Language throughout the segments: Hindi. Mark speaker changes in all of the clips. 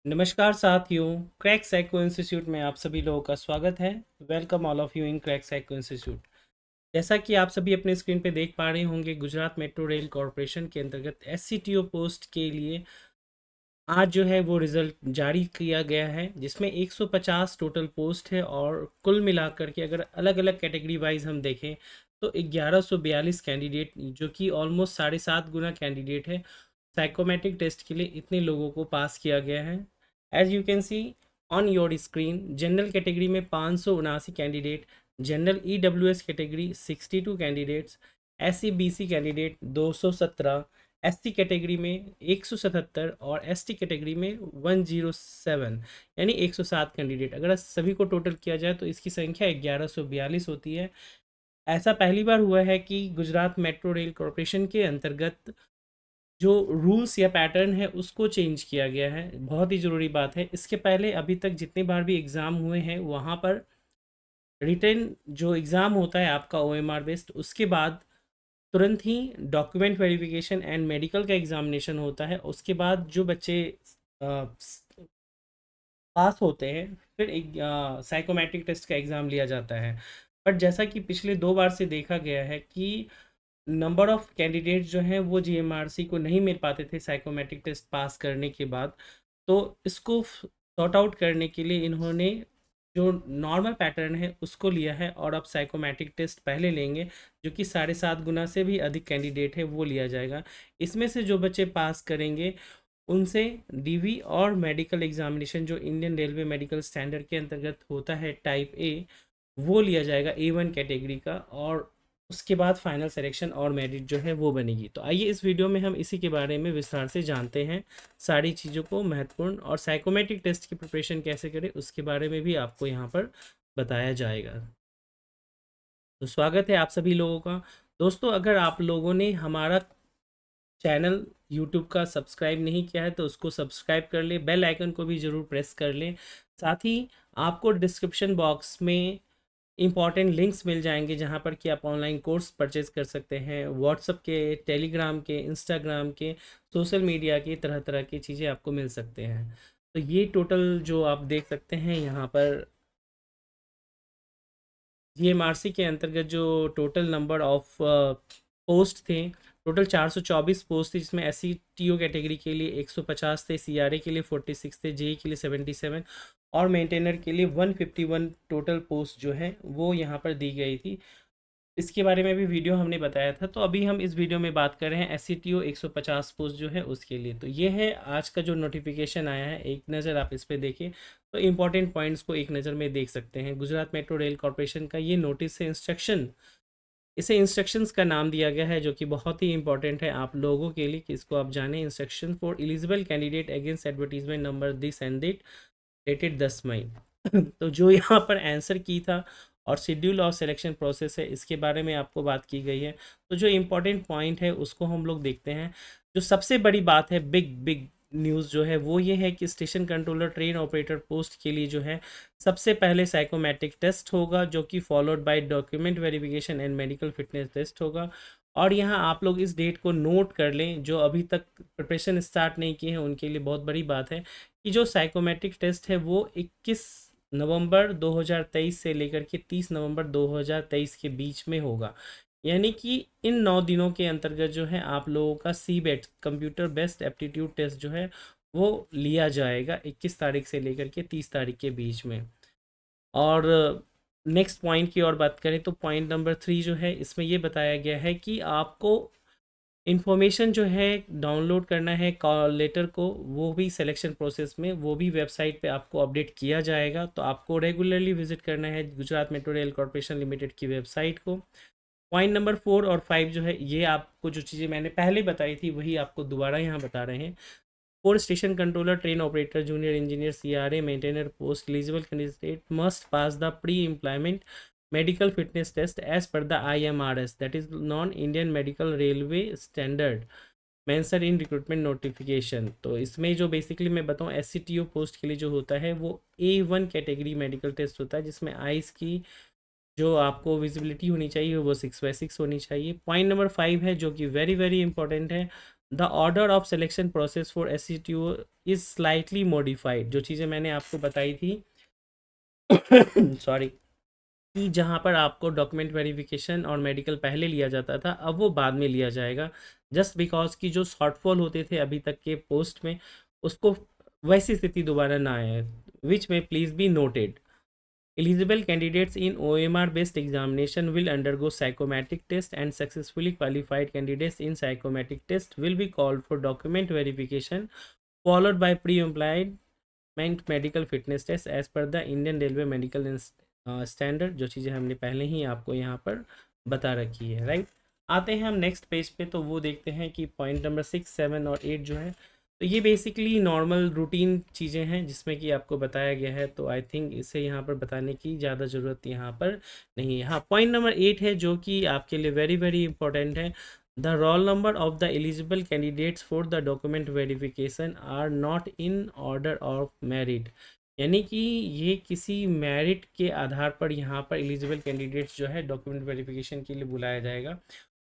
Speaker 1: नमस्कार साथियों, क्रैक साइको इंस्टीट्यूट में आप सभी लोगों का स्वागत है। Welcome all of you in crack psycho institute. जैसा कि आप सभी अपने स्क्रीन पे देख पा रहे होंगे, गुजरात मेट्रो रेल कॉरपोरेशन के अंतर्गत एससीटीओ पोस्ट के लिए आज जो है वो रिज़ल्ट जारी किया गया है, जिसमें 150 टोटल पोस्ट है और कुल मिलाकर के अगर अलग अलग कैटेगरी वाइज हम देखें तो 1142 कैंडिडेट, जो कि ऑलमोस्ट 7.5 गुना कैंडिडेट है। साइकोमेट्रिक टेस्ट के लिए इतने लोगों को पास किया गया है। As you can see on your screen, general category में 579 candidate, general EWS category 62 candidates, SC BC candidate 217, ST category में 177 और एसटी कैटेगरी में 107, यानी 107 कैंडिडेट। अगर सभी को टोटल किया जाए तो इसकी संख्या 1142 होती है। ऐसा पहली बार हुआ है कि गुजरात मेट्रो रेल कॉरपोरेशन के अंतर्गत जो रूल्स या पैटर्न है उसको चेंज किया गया है। बहुत ही ज़रूरी बात है। इसके पहले अभी तक जितने बार भी एग्ज़ाम हुए हैं वहाँ पर रिटन जो एग्ज़ाम होता है आपका ओएमआर बेस्ड, उसके बाद तुरंत ही डॉक्यूमेंट वेरिफिकेशन एंड मेडिकल का एग्ज़ामिनेशन होता है। उसके बाद जो बच्चे पास होते हैं फिर एक साइकोमेट्रिक टेस्ट का एग्ज़ाम लिया जाता है। बट जैसा कि पिछले 2 बार से देखा गया है कि नंबर ऑफ़ कैंडिडेट जो हैं वो जीएमआरसी को नहीं मिल पाते थे साइकोमेट्रिक टेस्ट पास करने के बाद। तो इसको सॉर्ट आउट करने के लिए इन्होंने जो नॉर्मल पैटर्न है उसको लिया है और अब साइकोमेट्रिक टेस्ट पहले लेंगे, जो कि 7.5 गुना से भी अधिक कैंडिडेट है वो लिया जाएगा। इसमें से जो बच्चे पास करेंगे उनसे डीवी और मेडिकल एग्जामिनेशन जो इंडियन रेलवे मेडिकल स्टैंडर्ड के अंतर्गत होता है टाइप ए, वो लिया जाएगा A1 कैटेगरी का, और उसके बाद फाइनल सिलेक्शन और मेरिट जो है वो बनेगी। तो आइए इस वीडियो में हम इसी के बारे में विस्तार से जानते हैं सारी चीज़ों को महत्वपूर्ण, और साइकोमेट्रिक टेस्ट की प्रिपरेशन कैसे करें उसके बारे में भी आपको यहाँ पर बताया जाएगा। तो स्वागत है आप सभी लोगों का। दोस्तों, अगर आप लोगों ने हमारा चैनल यूट्यूब का सब्सक्राइब नहीं किया है तो उसको सब्सक्राइब कर ले, बेल आइकन को भी ज़रूर प्रेस कर लें। साथ ही आपको डिस्क्रिप्शन बॉक्स में इंपॉर्टेंट लिंक्स मिल जाएंगे जहां पर कि आप ऑनलाइन कोर्स परचेज कर सकते हैं। व्हाट्सएप के, टेलीग्राम के, इंस्टाग्राम के, सोशल मीडिया की तरह तरह की चीज़ें आपको मिल सकते हैं। तो ये टोटल जो आप देख सकते हैं यहाँ पर जीएमआरसी के अंतर्गत जो टोटल नंबर ऑफ पोस्ट थे, टोटल 424 पोस्ट थी, जिसमें एससी टीओ कैटेगरी के लिए 150 थे, सीआरए के लिए 46 थे, जेई के लिए 77 और मेंटेनर के लिए 151 टोटल पोस्ट जो है वो यहाँ पर दी गई थी। इसके बारे में भी वीडियो हमने बताया था। तो अभी हम इस वीडियो में बात कर रहे हैं एससीटीओ 150 पोस्ट जो है उसके लिए। तो ये है आज का जो नोटिफिकेशन आया है, एक नज़र आप इस पर देखें तो इंपॉर्टेंट पॉइंट्स को एक नज़र में देख सकते हैं। गुजरात मेट्रो रेल कॉरपोरेशन का ये नोटिस है, इंस्ट्रक्शन, इसे इंस्ट्रक्शंस का नाम दिया गया है, जो कि बहुत ही इंपॉर्टेंट है आप लोगों के लिए कि इसको आप जानें। Instruction for eligible candidate against advertisement number this and date, dated 10 मई। तो जो यहाँ पर आंसर की था और शेड्यूल और सिलेक्शन प्रोसेस है, इसके बारे में आपको बात की गई है। तो जो इम्पोर्टेंट पॉइंट है उसको हम लोग देखते हैं। जो सबसे बड़ी बात है, बिग बिग न्यूज़ जो है वो ये है कि station controller, train operator post के लिए जो है सबसे पहले साइकोमेट्रिक टेस्ट होगा, जो कि followed by document verification and medical fitness test होगा। और यहाँ आप लोग इस डेट को नोट कर लें, जो अभी तक प्रिपरेशन स्टार्ट नहीं किए हैं उनके लिए बहुत बड़ी बात है कि जो साइकोमेट्रिक टेस्ट है वो 21 नवंबर 2023 से लेकर के 30 नवंबर 2023 के बीच में होगा। यानी कि इन 9 दिनों के अंतर्गत जो है आप लोगों का seabed, computer based aptitude test जो है वो लिया जाएगा 21 तारीख से लेकर के 30 तारीख के बीच में। और नेक्स्ट पॉइंट की और बात करें तो पॉइंट नंबर 3 जो है इसमें ये बताया गया है कि आपको इन्फॉर्मेशन जो है डाउनलोड करना है कॉल लेटर को, वो भी सिलेक्शन प्रोसेस में, वो भी वेबसाइट पे आपको अपडेट किया जाएगा। तो आपको रेगुलरली विजिट करना है Gujarat metro rail corporation limited की वेबसाइट को। पॉइंट नंबर 4 और 5 जो है ये आपको जो चीज़ें मैंने पहले बताई थी वही आपको दोबारा यहाँ बता रहे हैं। Four station controller, train operator, junior engineer, CRA, maintainer post eligible candidate must pass the pre employment medical fitness test as per the IMRS, that is non-Indian Medical Railway Standard mention in recruitment notification. तो इसमें जो बेसिकली मैं बताऊँ एससीटीओ पोस्ट के लिए जो होता है वो A1 कैटेगरी मेडिकल टेस्ट होता है, जिसमें आइज़ की जो आपको विजिबिलिटी होनी चाहिए वो 6/6 होनी चाहिए। पॉइंट नंबर 5 है जो कि वेरी वेरी इंपॉर्टेंट है, the order of selection process for SCTO is slightly modified. जो चीज़ें मैंने आपको बताई थी सॉरी, कि जहाँ पर आपको डॉक्यूमेंट वेरिफिकेशन और मेडिकल पहले लिया जाता था, अब वो बाद में लिया जाएगा, जस्ट बिकॉज की जो शॉर्टफॉल होते थे अभी तक के पोस्ट में, उसको वैसी स्थिति दोबारा ना आए, विच में please be noted. Eligible candidates in OMR based examination will undergo psychometric test and successfully qualified candidates in psychometric test will be called for document verification followed by pre-employment medical fitness test as per the Indian Railway Medical Standard। जो चीज़ें हमने पहले ही आपको यहाँ पर बता रखी है, राइट। आते हैं हम नेक्स्ट पेज पे, तो वो देखते हैं कि पॉइंट नंबर 6, 7 और 8 जो है, तो ये बेसिकली नॉर्मल रूटीन चीज़ें हैं जिसमें कि आपको बताया गया है, तो आई थिंक इसे यहाँ पर बताने की ज़्यादा ज़रूरत यहाँ पर नहीं है। हाँ, पॉइंट नंबर 8 है जो कि आपके लिए वेरी वेरी इंपॉर्टेंट है। The roll number of the eligible candidates for the document verification are not in order of merit. यानी कि ये किसी मेरिट के आधार पर यहाँ पर एलिजिबल कैंडिडेट्स जो है डॉक्यूमेंट वेरिफिकेशन के लिए बुलाया जाएगा,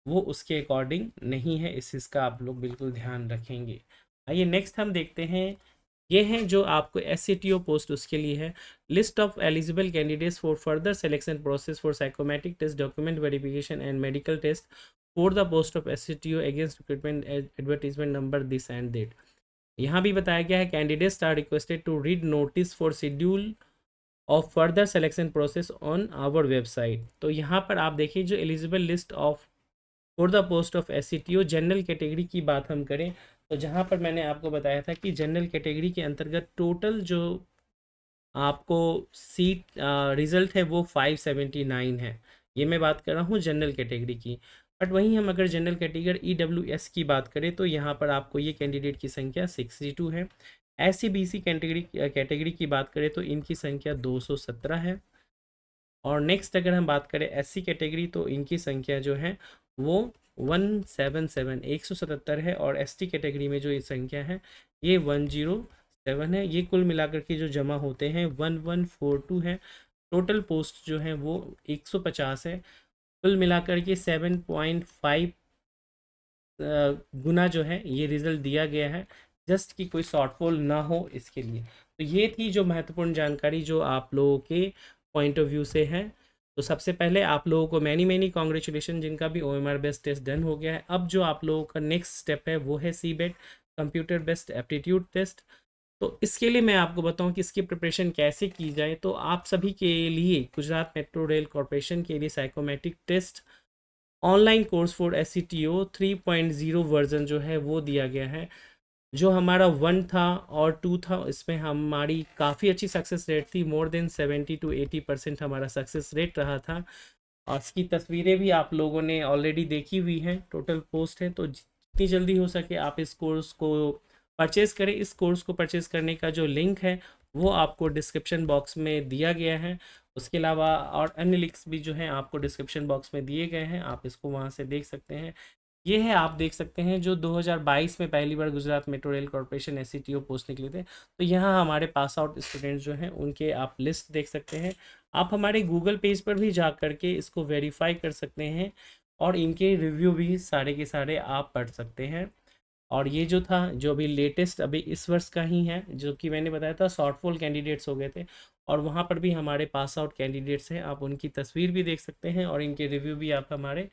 Speaker 1: वो उसके अकॉर्डिंग नहीं है। इस चीज़ का आप लोग बिल्कुल ध्यान रखेंगे। आइए नेक्स्ट हम देखते हैं, ये हैं जो आपको SCTO पोस्ट उसके लिए है। List of eligible candidates for further selection process for psychometric test, document verification and medical test for the post of SCTO against recruitment advertisement number this and that. यहाँ भी बताया गया है candidates are requested to read notice for schedule of further selection process on our website. तो यहाँ पर आप देखिए जो eligible list of for the post of SCTO general category की बात हम करें, तो जहाँ पर मैंने आपको बताया था कि जनरल कैटेगरी के अंतर्गत टोटल जो आपको सीट रिज़ल्ट है वो 579 है। ये मैं बात कर रहा हूँ जनरल कैटेगरी की। बट वहीं हम अगर जनरल कैटेगरी EWS की बात करें तो यहाँ पर आपको ये कैंडिडेट की संख्या 62 है। SC/BC कैटेगरी की बात करें तो इनकी संख्या 217 है। और नेक्स्ट अगर हम बात करें SC कैटेगरी तो इनकी संख्या जो है वो 177 है। और ST कैटेगरी में जो ये संख्या है ये 107 है। ये कुल मिलाकर के जो जमा होते हैं 1142 है। टोटल पोस्ट जो है वो 150 है। कुल मिलाकर के 7.5 गुना जो है ये रिज़ल्ट दिया गया है, जस्ट कि कोई शॉर्टफॉल ना हो इसके लिए। तो ये थी जो महत्वपूर्ण जानकारी जो आप लोगों के पॉइंट ऑफ व्यू से है। तो सबसे पहले आप लोगों को मैनी कॉन्ग्रेचुलेशन जिनका भी OMR बेस्ड टेस्ट डन हो गया है। अब जो आप लोगों का नेक्स्ट स्टेप है वो है CBET computer based aptitude test. तो इसके लिए मैं आपको बताऊं कि इसकी प्रिपरेशन कैसे की जाए। तो आप सभी के लिए गुजरात मेट्रो रेल कॉरपोरेशन के लिए psychometric test online course for SCTO 3.0 version जो है वो दिया गया है। जो हमारा 1 था और 2 था, इसमें हमारी काफ़ी अच्छी सक्सेस रेट थी, मोर देन 70 to 80% हमारा सक्सेस रेट रहा था। और इसकी तस्वीरें भी आप लोगों ने ऑलरेडी देखी हुई हैं। टोटल पोस्ट है, तो जितनी जल्दी हो सके आप इस कोर्स को परचेज़ करें। इस कोर्स को परचेज़ करने का जो लिंक है वो आपको डिस्क्रिप्शन बॉक्स में दिया गया है। उसके अलावा और अन्य लिंक्स भी जो हैं आपको डिस्क्रिप्शन बॉक्स में दिए गए हैं, आप इसको वहाँ से देख सकते हैं। ये है, आप देख सकते हैं जो 2022 में पहली बार Gujarat metro rail corporation SCTO post निकले थे। तो यहाँ हमारे पास आउट स्टूडेंट्स जो हैं उनके आप लिस्ट देख सकते हैं। आप हमारे गूगल पेज पर भी जा कर के इसको वेरीफाई कर सकते हैं और इनके रिव्यू भी सारे के सारे आप पढ़ सकते हैं। और ये जो था जो अभी लेटेस्ट अभी इस वर्ष का ही है, जो कि मैंने बताया था शॉर्टफॉल कैंडिडेट्स हो गए थे, और वहाँ पर भी हमारे पास आउट कैंडिडेट्स हैं। आप उनकी तस्वीर भी देख सकते हैं और इनके रिव्यू भी आप हमारे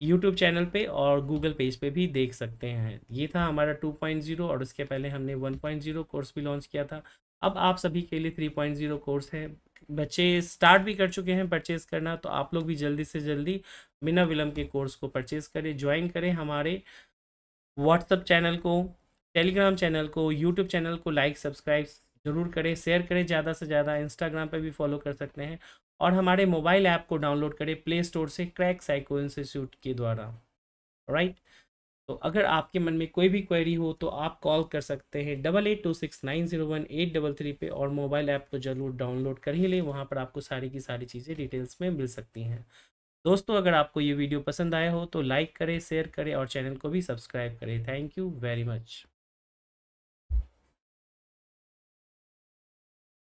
Speaker 1: यूट्यूब चैनल पे और गूगल पेज पे भी देख सकते हैं। ये था हमारा 2.0 और उसके पहले हमने 1.0 कोर्स भी लॉन्च किया था। अब आप सभी के लिए 3.0 कोर्स है। बच्चे स्टार्ट भी कर चुके हैं परचेज़ करना, तो आप लोग भी जल्दी से जल्दी बिना विलम्ब के कोर्स को परचेज़ करें, ज्वाइन करें। हमारे व्हाट्सअप चैनल को, टेलीग्राम चैनल को, यूट्यूब चैनल को लाइक सब्सक्राइब ज़रूर करें, शेयर करें ज़्यादा से ज़्यादा। इंस्टाग्राम पे भी फॉलो कर सकते हैं और हमारे मोबाइल ऐप को डाउनलोड करें प्ले स्टोर से क्रैक साइको इंस्टीट्यूट के द्वारा, राइट। तो अगर आपके मन में कोई भी क्वेरी हो तो आप कॉल कर सकते हैं 8826901833 पे, और मोबाइल ऐप को जरूर डाउनलोड कर ही लें, वहाँ पर आपको सारी की सारी चीज़ें डिटेल्स में मिल सकती हैं। दोस्तों, अगर आपको ये वीडियो पसंद आया हो तो लाइक करें, शेयर करें और चैनल को भी सब्सक्राइब करें। Thank you very much.